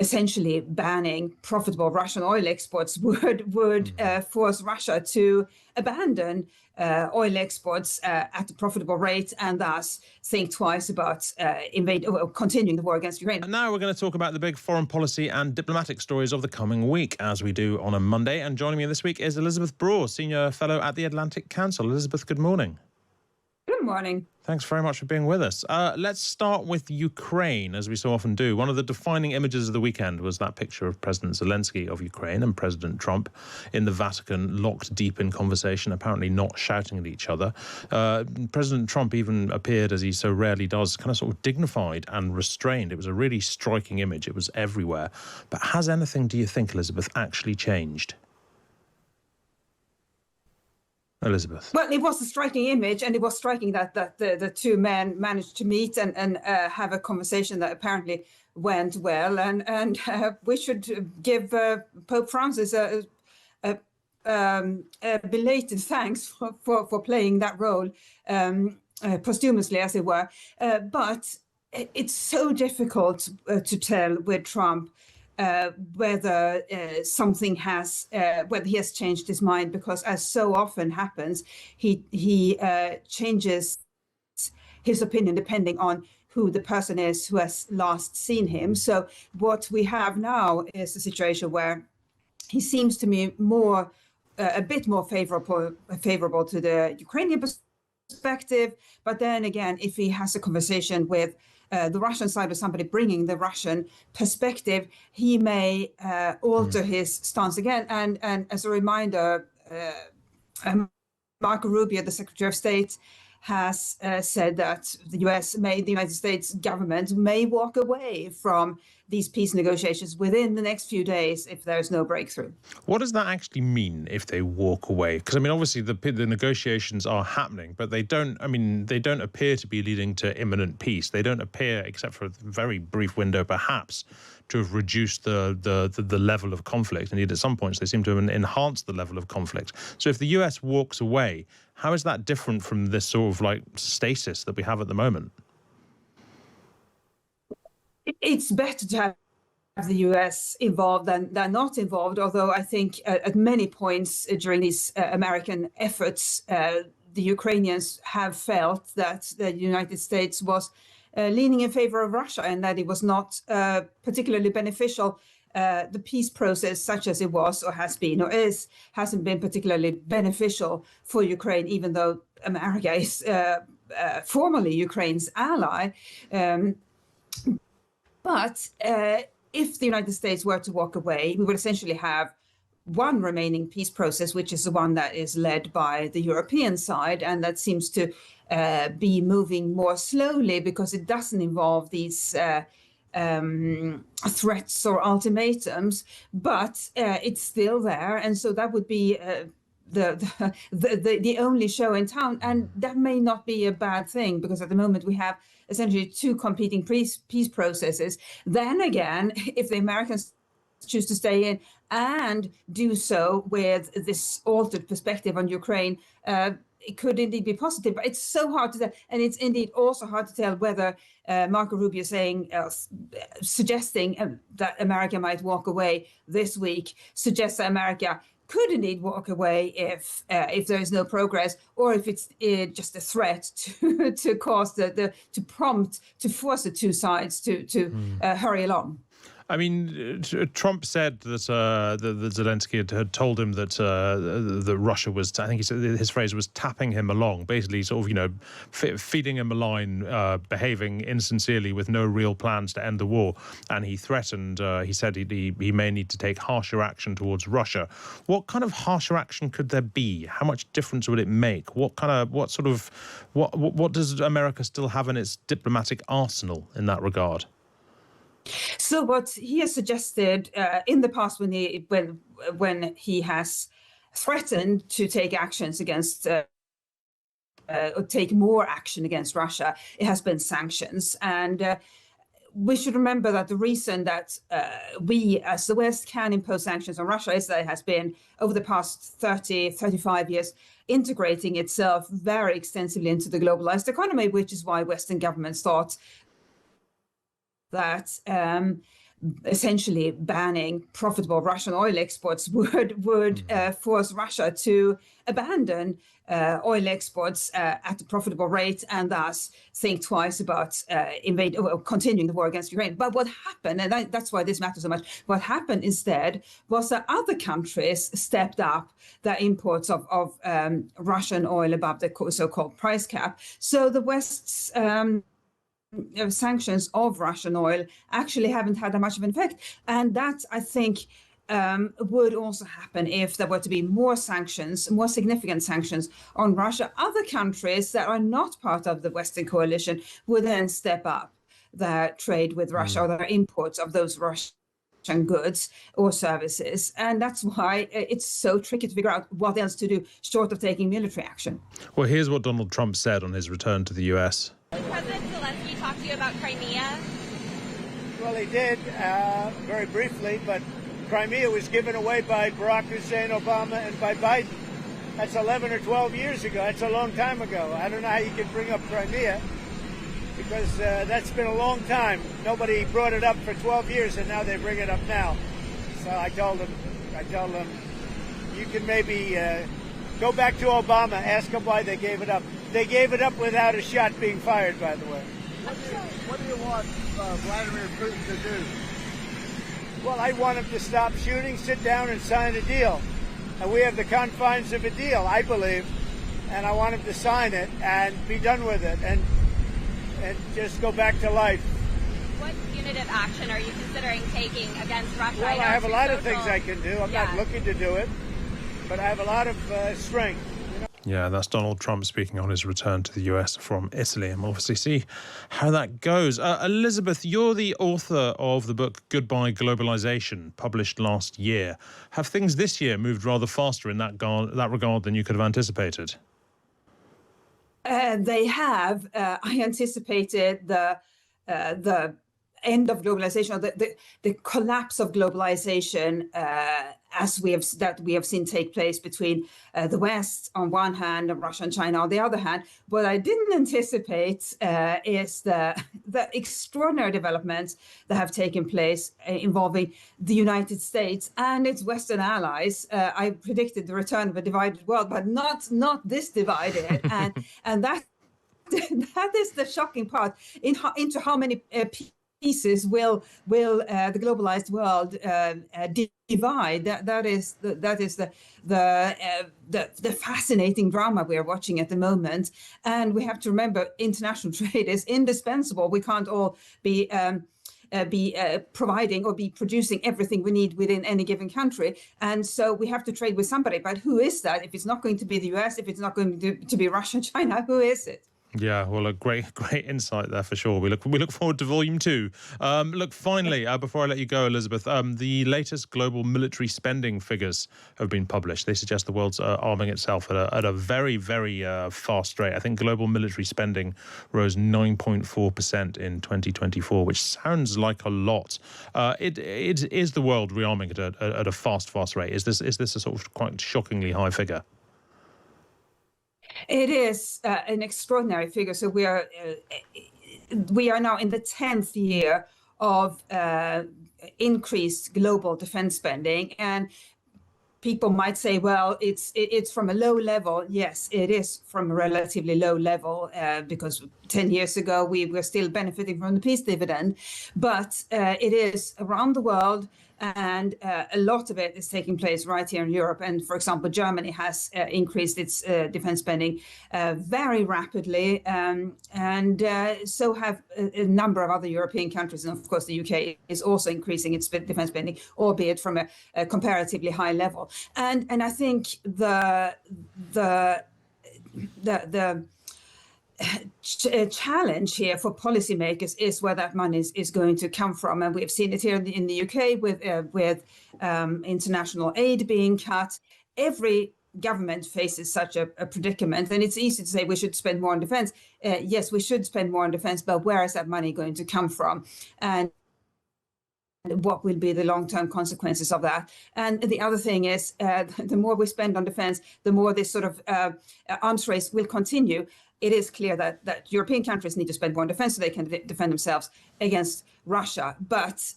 essentially banning profitable Russian oil exports would force Russia to abandon oil exports at a profitable rate and thus think twice about continuing the war against Ukraine. And now we're going to talk about the big foreign policy and diplomatic stories of the coming week, as we do on a Monday. And joining me this week is Elisabeth Braw, Senior Fellow at the Atlantic Council. Elisabeth, good morning. Good morning. Thanks very much for being with us. Let's start with Ukraine, as we so often do. One of the defining images of the weekend was that picture of President Zelensky of Ukraine and President Trump in the Vatican, locked deep in conversation, apparently not shouting at each other. President Trump even appeared, as he so rarely does, kind of sort of dignified and restrained. It was a really striking image. It was everywhere. But has anything, do you think, Elisabeth, actually changed? Elisabeth. Well, it was a striking image, and it was striking that the two men managed to meet and have a conversation that apparently went well. And we should give Pope Francis a belated thanks for playing that role posthumously, as it were. But it's so difficult to tell with Trump whether whether he has changed his mind, because, as so often happens, he changes his opinion depending on who the person is who has last seen him. So what we have now is a situation where he seems to me a bit more favorable to the Ukrainian perspective. But then again, if he has a conversation with the Russian side, or somebody bringing the Russian perspective, he may alter his stance again. And as a reminder, Marco Rubio, the Secretary of State, has said that the United States government may walk away from these peace negotiations within the next few days if there's no breakthrough. What does that actually mean if they walk away? Because, I mean, obviously the negotiations are happening, but they don't appear to be leading to imminent peace. They don't appear, except for a very brief window perhaps, to have reduced the level of conflict. Indeed, at some points, they seem to have enhanced the level of conflict. So if the US walks away, how is that different from this sort of like stasis that we have at the moment? It's better to have the US involved than not involved, although I think at many points during these American efforts, the Ukrainians have felt that the United States was leaning in favor of Russia and that it was not particularly beneficial. The peace process, such as it was or has been or hasn't been particularly beneficial for Ukraine, even though America is formally Ukraine's ally. But if the United States were to walk away, we would essentially have one remaining peace process, which is the one that is led by the European side, and that seems to be moving more slowly because it doesn't involve these threats or ultimatums, but it's still there, and so that would be the only show in town, and that may not be a bad thing, because at the moment we have essentially two competing peace processes. Then again, if the Americans choose to stay in and do so with this altered perspective on Ukraine, it could indeed be positive, but it's so hard to tell. And it's indeed also hard to tell whether Marco Rubio suggesting that America might walk away this week suggests that America could indeed walk away if there is no progress, or if it's just a threat to cause to force the two sides to hurry along. I mean, Trump said that Zelensky had told him that Russia was, I think he said his phrase was tapping him along, basically sort of, feeding him a line, behaving insincerely with no real plans to end the war. And he threatened, he said he may need to take harsher action towards Russia. What kind of harsher action could there be? How much difference would it make? What does America still have in its diplomatic arsenal in that regard? So what he has suggested in the past, when he has threatened to take actions against or take more action against Russia, it has been sanctions. And we should remember that the reason that we as the West can impose sanctions on Russia is that it has been, over the past 35 years, integrating itself very extensively into the globalized economy, which is why Western governments thought that essentially banning profitable Russian oil exports would force Russia to abandon oil exports at a profitable rate, and thus think twice about continuing the war against Ukraine. But what happened, and that's why this matters so much, what happened instead was that other countries stepped up their imports of Russian oil above the so-called price cap. So the West's sanctions of Russian oil actually haven't had that much of an effect. And that, I think, would also happen if there were to be more sanctions, more significant sanctions on Russia. Other countries that are not part of the Western coalition would then step up their trade with Russia or their imports of those Russian goods or services. And that's why it's so tricky to figure out what else to do short of taking military action. Well, here's what Donald Trump said on his return to the US. President Zelensky talk to you about Crimea? Well, he did, very briefly, but Crimea was given away by Barack Hussein Obama and by Biden. That's 11 or 12 years ago. That's a long time ago. I don't know how you can bring up Crimea, because that's been a long time. Nobody brought it up for 12 years, and now they bring it up now. So I told them, you can maybe go back to Obama, ask him why they gave it up. They gave it up without a shot being fired, by the way. What do you want Vladimir Putin to do? Well, I want him to stop shooting, sit down and sign a deal. And we have the confines of a deal, I believe. And I want him to sign it and be done with it and just go back to life. What punitive action are you considering taking against Russia? Well, I have a lot of things I can do. I'm not looking to do it, but I have a lot of strength. Yeah, that's Donald Trump speaking on his return to the US from Italy, and we'll obviously see how that goes. Elisabeth, you're the author of the book Goodbye Globalization, published last year. Have things this year moved rather faster in that regard than you could have anticipated? They have. I anticipated the end of globalization, or the collapse of globalization, as we have seen take place between the West on one hand and Russia and China on the other hand. What I didn't anticipate is the extraordinary developments that have taken place involving the United States and its Western allies. I predicted the return of a divided world, but not this divided, and that is the shocking part into how many pieces will the globalized world divide. That is the fascinating drama we are watching at the moment. And we have to remember, international trade is indispensable. We can't all be providing or be producing everything we need within any given country. And so we have to trade with somebody. But who is that? If it's not going to be the US, if it's not going to be Russia and China, who is it? Yeah, well, a great insight there for sure. We look forward to Volume 2. Look, finally, before I let you go, Elisabeth, the latest global military spending figures have been published. They suggest the world's arming itself at a very, very fast rate. I think global military spending rose 9.4% in 2024, which sounds like a lot. It is the world rearming at a fast rate? Is this a sort of quite shockingly high figure? It is an extraordinary figure. So we are now in the 10th year of increased global defense spending, and people might say, well, it's from a low level. Yes, it is from a relatively low level because 10 years ago we were still benefiting from the peace dividend, but it is around the world. And a lot of it is taking place right here in Europe. And for example, Germany has increased its defense spending very rapidly. And so have a number of other European countries. And of course, the UK is also increasing its defense spending, albeit from a comparatively high level. And I think the challenge here for policymakers is where that money is going to come from, and we've seen it here in the UK with international aid being cut. Every government faces such a predicament, and it's easy to say we should spend more on defense. Yes, we should spend more on defense, but where is that money going to come from? And what will be the long-term consequences of that? And the other thing is, the more we spend on defense, the more this sort of arms race will continue. It is clear that European countries need to spend more on defense so they can defend themselves against Russia. But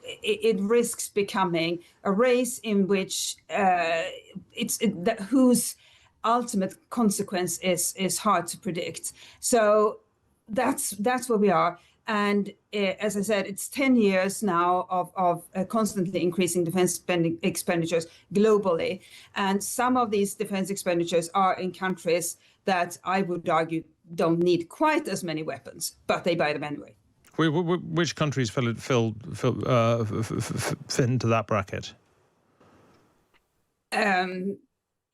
it risks becoming a race in which whose ultimate consequence is hard to predict. So that's where we are. And as I said, it's 10 years now of constantly increasing defense expenditures globally. And some of these defense expenditures are in countries that I would argue don't need quite as many weapons, but they buy them anyway. Which countries fit into that bracket?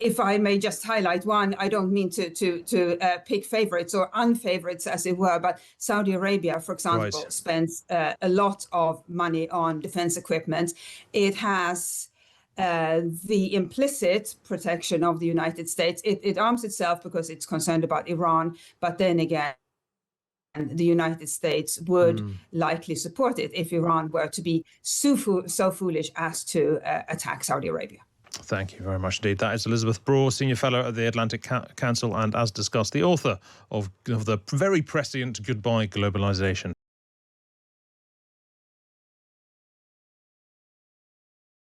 If I may just highlight one, I don't mean to pick favorites or unfavorites, as it were, but Saudi Arabia, for example, spends a lot of money on defense equipment. It has the implicit protection of the United States. It arms itself because it's concerned about Iran, but then again, the United States would likely support it if Iran were to be so foolish as to attack Saudi Arabia. Thank you very much indeed. That is Elisabeth Braw, Senior Fellow at the Atlantic Council and, as discussed, the author of the very prescient Goodbye Globalisation.